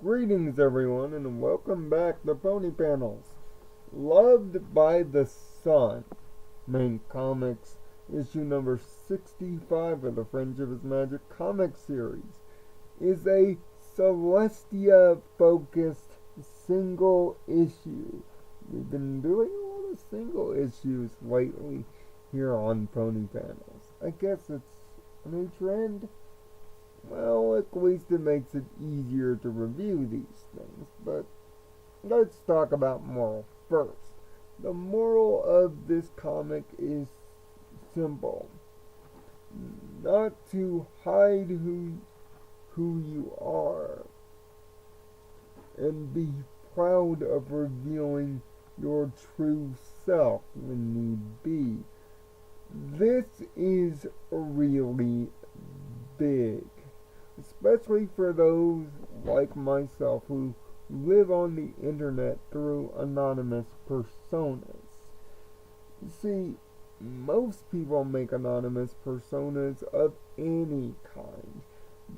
Greetings everyone and welcome back to Pony Panels. Loved by the Sun, main comics, issue number 65 of the Friendship is Magic comic series, is a Celestia focused single issue. We've been doing a lot of single issues lately here on Pony Panels. I guess it's a new trend. Well, at least it makes it easier to review these things, but let's talk about moral first. The moral of this comic is simple. Not to hide who you are, and be proud of revealing your true self when need be. This is really big, especially for those like myself who live on the internet through anonymous personas. You see, most people make anonymous personas of any kind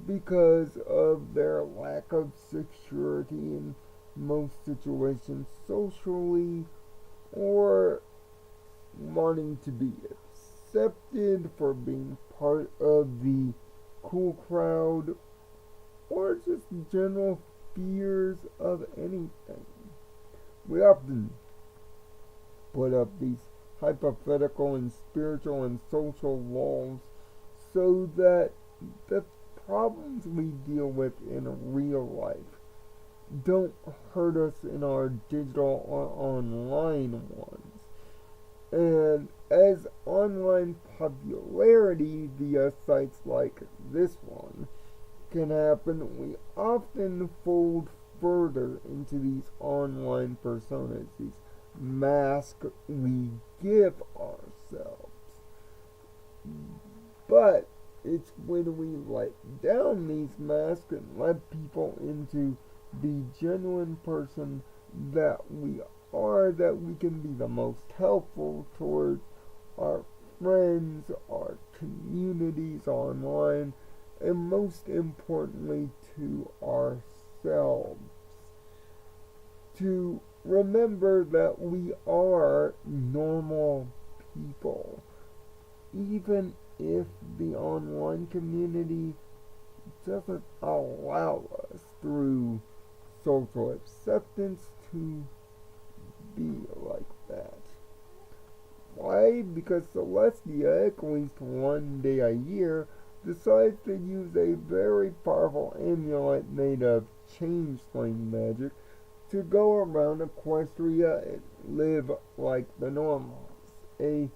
because of their lack of security in most situations socially, or wanting to be accepted for being part of the cool crowd, or just general fears of anything. We often put up these hypothetical and spiritual and social walls so that the problems we deal with in real life don't hurt us in our digital or online ones. And as online popularity via sites like this one can happen, we often fold further into these online personas, these masks we give ourselves. But it's when we let down these masks and let people into the genuine person that we are, that we can be the most helpful toward our friends, our communities online, and most importantly to ourselves. To remember that we are normal people, even if the online community doesn't allow us through social acceptance to be like that. Why? Because Celestia, at least one day a year, decides to use a very powerful amulet made of changeling magic to go around Equestria and live like the normals. A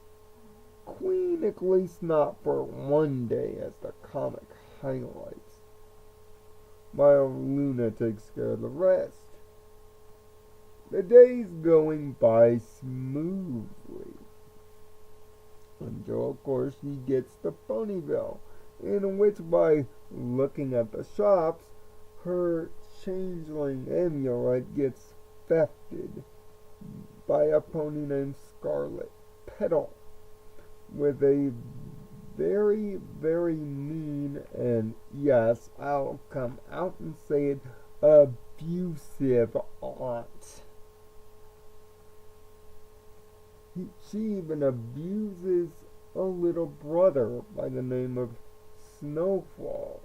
queen, at least not for one day, as the comic highlights, while Luna takes care of the rest. The day's going by smoothly, until of course she gets to Ponyville, in which, by looking at the shops, her changeling amulet gets thefted by a pony named Scarlet Petal, with a very, very mean, and yes, I'll come out and say it, abusive aunt. She even abuses a little brother by the name of Snowfall.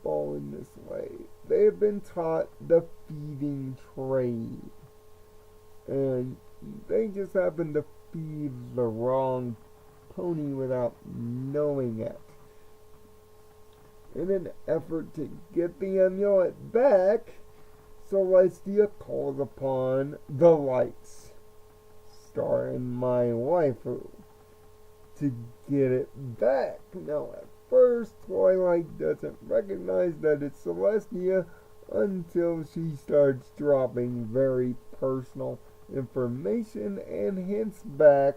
In this way, they have been taught the thieving trade, and they just happen to thieve the wrong pony without knowing it. In an effort to get the amulet back, Celestia calls upon the Lights, starring my waifu, to get it back. Now, at first, Twilight doesn't recognize that it's Celestia until she starts dropping very personal information and hints back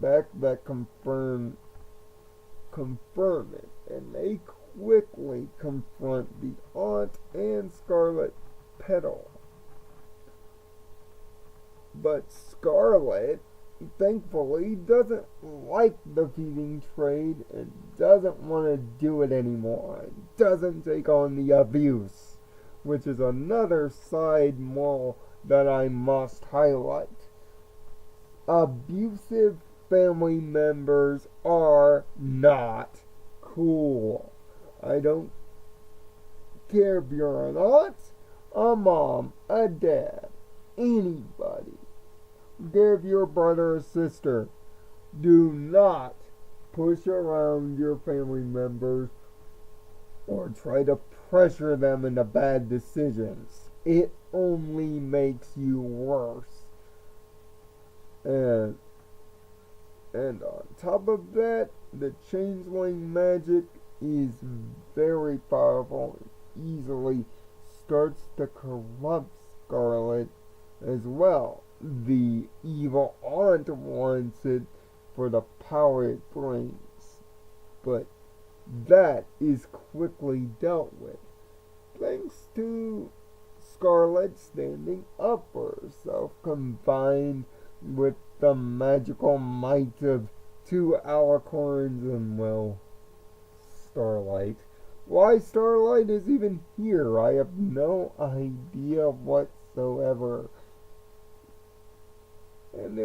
that confirm it, and they quickly confront the aunt and Scarlet Petal. But Scarlet thankfully, doesn't like the feeding trade and doesn't want to do it anymore. It doesn't take on the abuse, which is another side moral that I must highlight. Abusive family members are not cool. I don't care if you're an aunt, a mom, a dad, anybody. Care if you're a brother or sister. Do not push around your family members or try to pressure them into bad decisions. It only makes you worse. And on top of that, the changeling magic is very powerful and easily starts to corrupt Scarlet as well. The evil aunt wants it for the power it brings, but that is quickly dealt with thanks to Scarlet standing up for herself, combined with the magical might of two alicorns and, well, Starlight. Why Starlight is even here, I have no idea whatsoever. And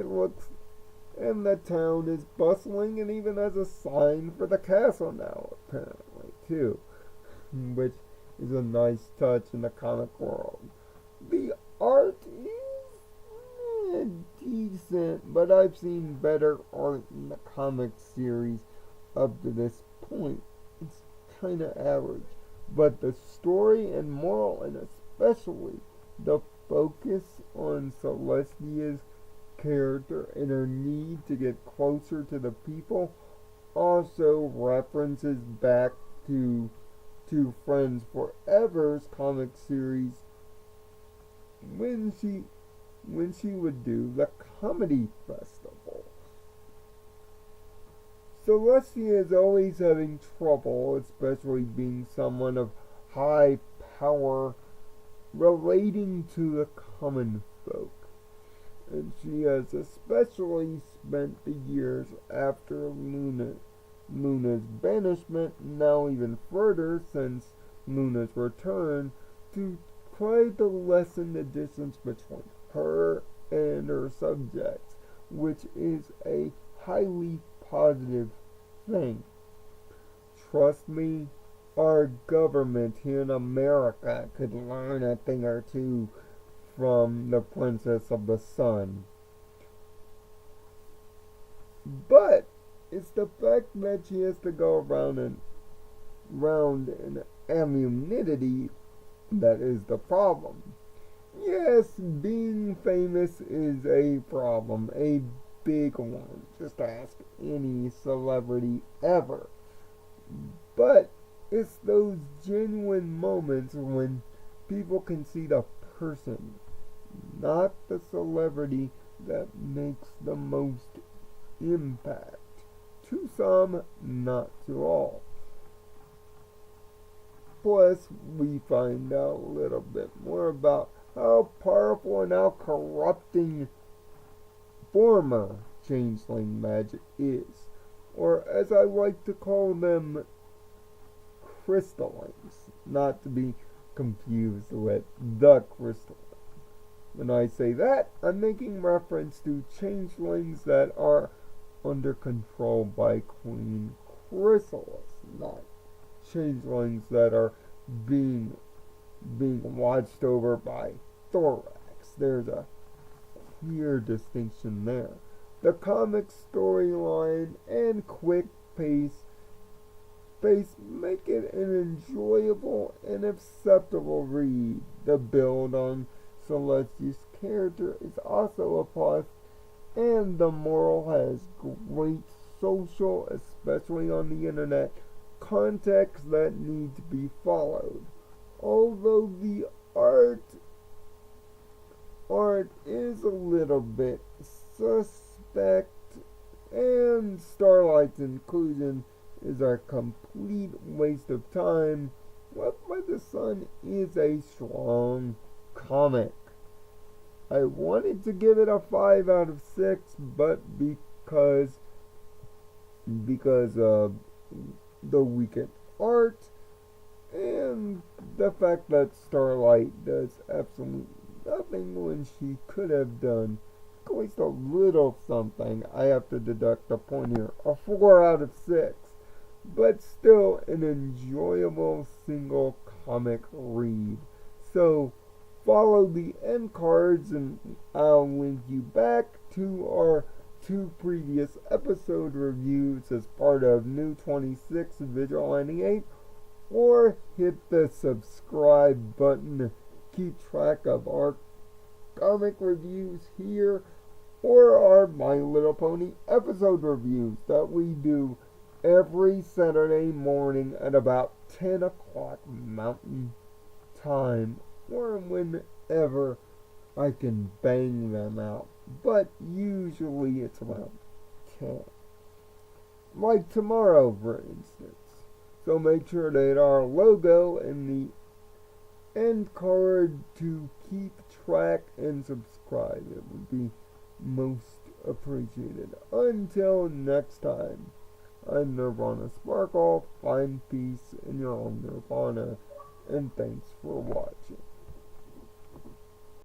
the town is bustling and even has a sign for the castle now, apparently, too. Which is a nice touch in the comic world. The art is decent, but I've seen better art in the comic series up to this point. It's kind of average. But the story and moral, and especially the focus on Celestia's character and her need to get closer to the people, also references back to Friends Forever's comic series when she would do the comedy festival. Celestia is always having trouble, especially being someone of high power, relating to the common folk. And she has especially spent the years after Luna's banishment, now even further since Luna's return, to try to lessen the distance between her and her subjects, which is a highly positive thing. Trust me, our government here in America could learn a thing or two from the Princess of the Sun. But it's the fact that she has to go around in immunity that is the problem. Yes, being famous is a problem, a big one. Just ask any celebrity ever. But it's those genuine moments when people can see the person, not the celebrity, that makes the most impact. To some, not to all. Plus, we find out a little bit more about how powerful and how corrupting former changeling magic is. Or, as I like to call them, crystallings. Not to be confused with the crystalline. When I say that, I'm making reference to changelings that are under control by Queen Chrysalis, not changelings that are being watched over by Thorax. There's a clear distinction there. The comic storyline and quick pace make it an enjoyable and acceptable read. The build on Celestia's character is also a plus, and the moral has great social, especially on the internet, context that need to be followed. Although the art is a little bit suspect, and Starlight's inclusion is a complete waste of time, Left by the Sun is a strong comic. I wanted to give it a 5 out of 6, but because of the weekend art and the fact that Starlight does absolutely nothing when she could have done at least a little something, I have to deduct a point here. A 4 out of 6. But still an enjoyable single comic read. So follow the end cards and I'll link you back to our 2 previous episode reviews as part of New 26 Vigilante 8, or hit the subscribe button to keep track of our comic reviews here, or our My Little Pony episode reviews that we do every Saturday morning at about 10 o'clock Mountain Time, or whenever I can bang them out. But usually it's around 10. Like tomorrow, for instance. So make sure to hit our logo in the end card to keep track and subscribe. It would be most appreciated. Until next time, I'm Nirvana Sparkle. Find peace in your own Nirvana. And thanks for watching.